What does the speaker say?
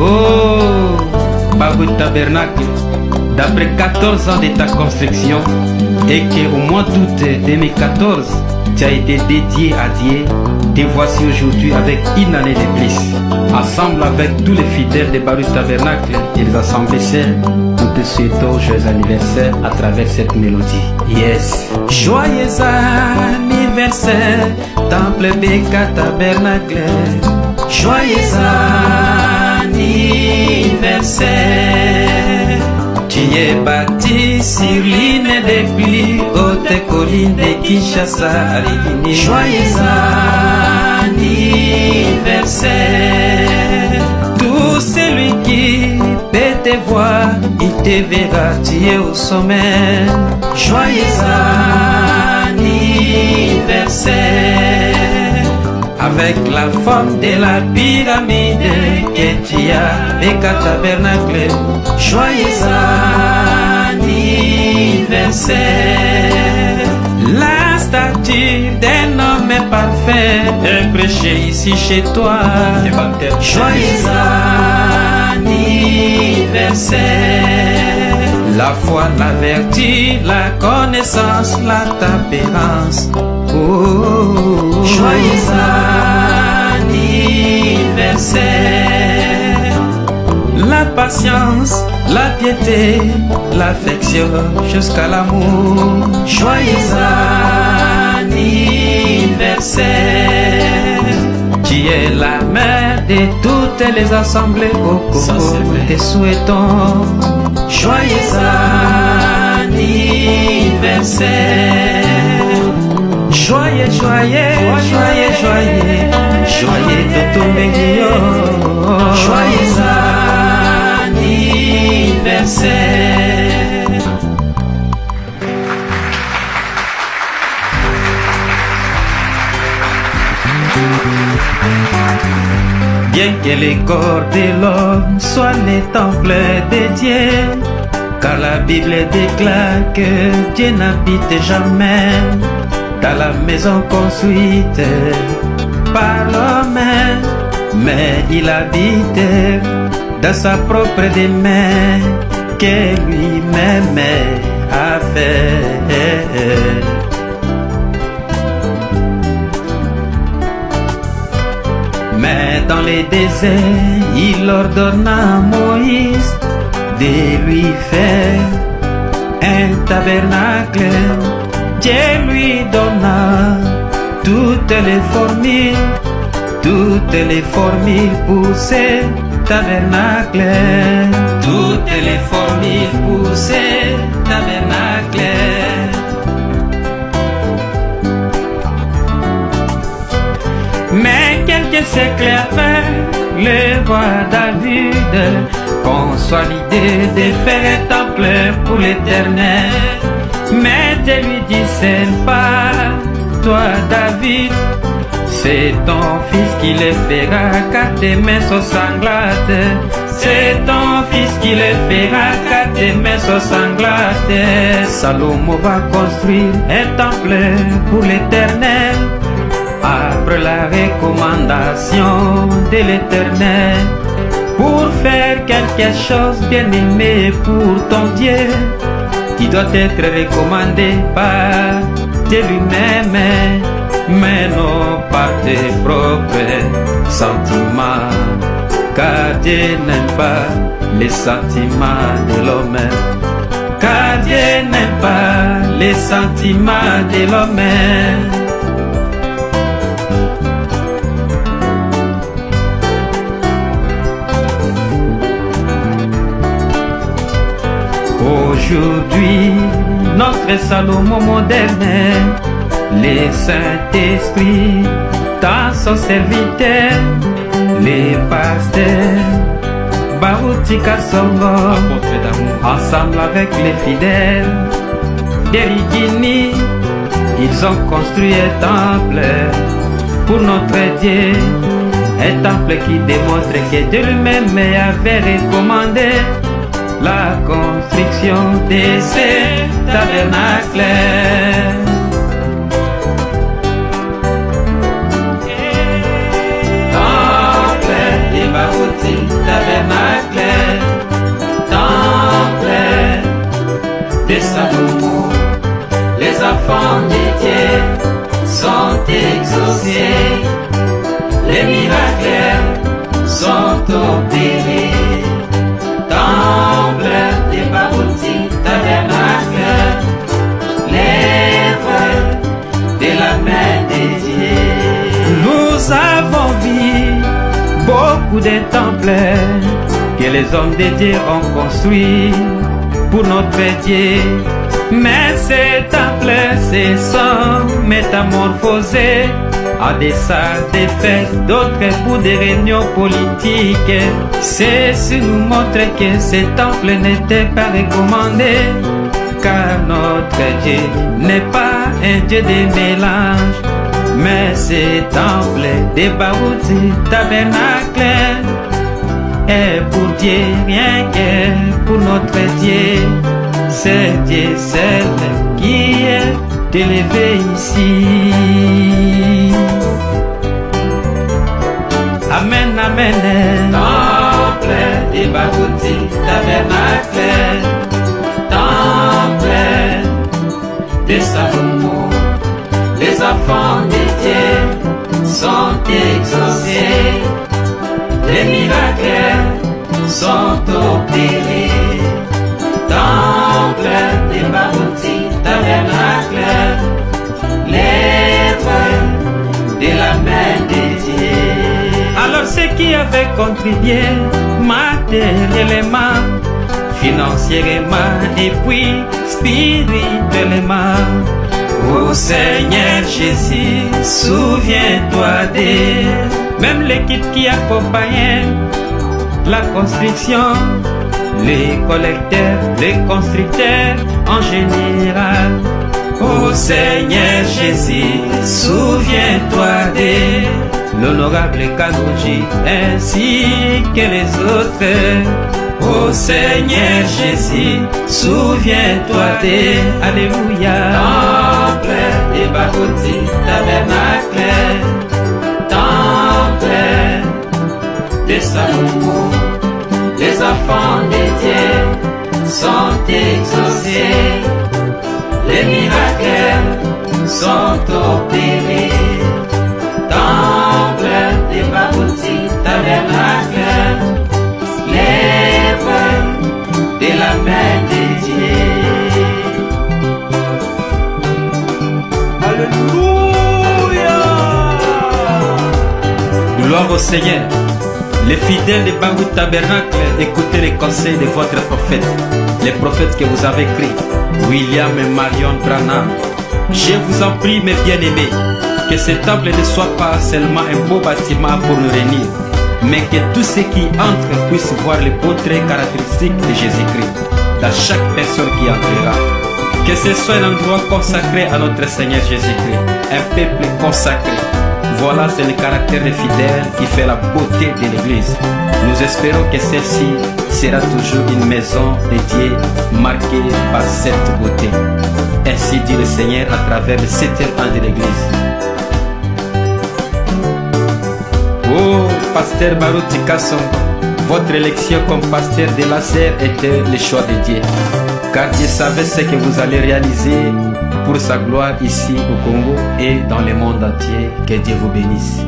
Oh, Baroud Tabernacle, d'après 14 ans de ta construction, et qu'au mois d'août 2014, tu as été dédié à Dieu, te voici aujourd'hui avec une année de plus. Ensemble avec tous les fidèles de Baroud Tabernacle et les assemblées sœurs, nous te souhaitons joyeux anniversaire à travers cette mélodie. Yes. Joyeux anniversaire, Temple Beka Tabernacle. Joyeux anniversaire. Tu es bâti sur l'une des plus hautes collines de Kinshasa. Joyeux anniversaire. Tout celui qui peut te voir, il te verra, tu es au sommet. Joyeux anniversaire. Avec la forme de la pyramide que tu as, Beka Tabernacle. Joyeux anniversaire. La statue d'un homme parfait est prêchée ici chez toi. Joyeux anniversaire. La foi, la vertu, la connaissance, la tempérance. Oh, joyeux anniversaire. La patience, la piété, l'affection jusqu'à l'amour. Joyeux anniversaire. Tu es la mère de toutes les assemblées au Congo. Te souhaitons joyeux anniversaire. Joyeux, joyeux, joyeux, joyeux, joyeux Toto Mengio. Joyeux anniversaire. Bien que les corps de l'homme soient les temples de Dieu, car la Bible déclare que Dieu n'habite jamais dans la maison construite par l'homme, mais il habite dans sa propre demeure que lui-même a fait. Mais dans les déserts, il ordonna à Moïse de lui faire un tabernacle. Dieu lui donna toutes les formules pour ce tabernacle. Toutes les formules pour ce tabernacle. Mais quelques siècles après, le roi David conçoit l'idée de faire un temple pour l'Éternel. Mais Dieu lui dit, c'est pas toi David, c'est ton fils qui le fera, car tes mains sont sanglantes. C'est ton fils qui le fera, car tes mains sont sanglantes. Salomon va construire un temple pour l'Éternel, après la recommandation de l'Éternel, pour faire quelque chose bien aimé pour ton Dieu, qui doit être recommandé par Dieu lui-même, mais non par tes propres sentiments, car Dieu n'aime pas les sentiments de l'homme, car Dieu n'aime pas les sentiments de l'homme. Aujourd'hui, notre Salomon moderne, les Saint-Esprit, dans son serviteur, les pasteurs, Baroutika Songo, ensemble avec les fidèles, d'Erigini, ils ont construit un temple pour notre Dieu, un temple qui démontre que Dieu lui-même avait recommandé la construction de ces tabernacles. Temple de Barouti, tabernacle. beaucoup de temples que les hommes de Dieu ont construits pour notre Dieu. Mais ces temples se sont métamorphosés à des salles de fêtes, d'autres pour des réunions politiques. Ceci nous montre que ces temples n'étaient pas recommandés, car notre Dieu n'est pas un Dieu de mélange. Mais ces temples des Barouti tabernacle est pour Dieu, rien que pour notre Dieu. C'est Dieu seul qui est élevé ici. Amen, amen. Temple des Barouti tabernacle, temple de Salomon, les enfants de Dieu sont exaucés, les miracles sont opérés. Temple des Barouti tabernacle, l'œuvre de la main de Dieu. Alors ceux qui avaient contribué matériellement, financièrement et puis spirituellement, ô Seigneur Jésus, souviens-toi d'eux. Même l'équipe qui accompagnait la construction, les collecteurs, les constructeurs en général. Ô Seigneur Jésus, souviens-toi de l'honorable Kanouji ainsi que les autres. Ô Seigneur Jésus, souviens-toi de Alléluia. Temple des Barouti tabernacle, temple de Salomon, les enfants de Dieu sont exaucés, les miracles sont opérés. Temple des Barouti tabernacle, l'œuvre de la main de Dieu. Alléluia. Gloire au Seigneur. Les fidèles de Barout Tabernacle, écoutez les conseils de votre prophète, les prophètes que vous avez écrits, William et Marion Branham. Je vous en prie, mes bien-aimés, que ce temple ne soit pas seulement un beau bâtiment pour nous réunir, mais que tous ceux qui entrent puissent voir les beaux traits caractéristiques de Jésus-Christ dans chaque personne qui entrera. Que ce soit un endroit consacré à notre Seigneur Jésus-Christ, un peuple consacré. Voilà, c'est le caractère des fidèles qui fait la beauté de l'Église. Nous espérons que celle-ci sera toujours une maison de Dieu marquée par cette beauté. Ainsi dit le Seigneur à travers le 7e an de l'Église. Oh, pasteur Barouti Kasson, votre élection comme pasteur de la serre était le choix de Dieu. Car Dieu savait ce que vous allez réaliser pour sa gloire ici au Congo et dans le monde entier. Que Dieu vous bénisse.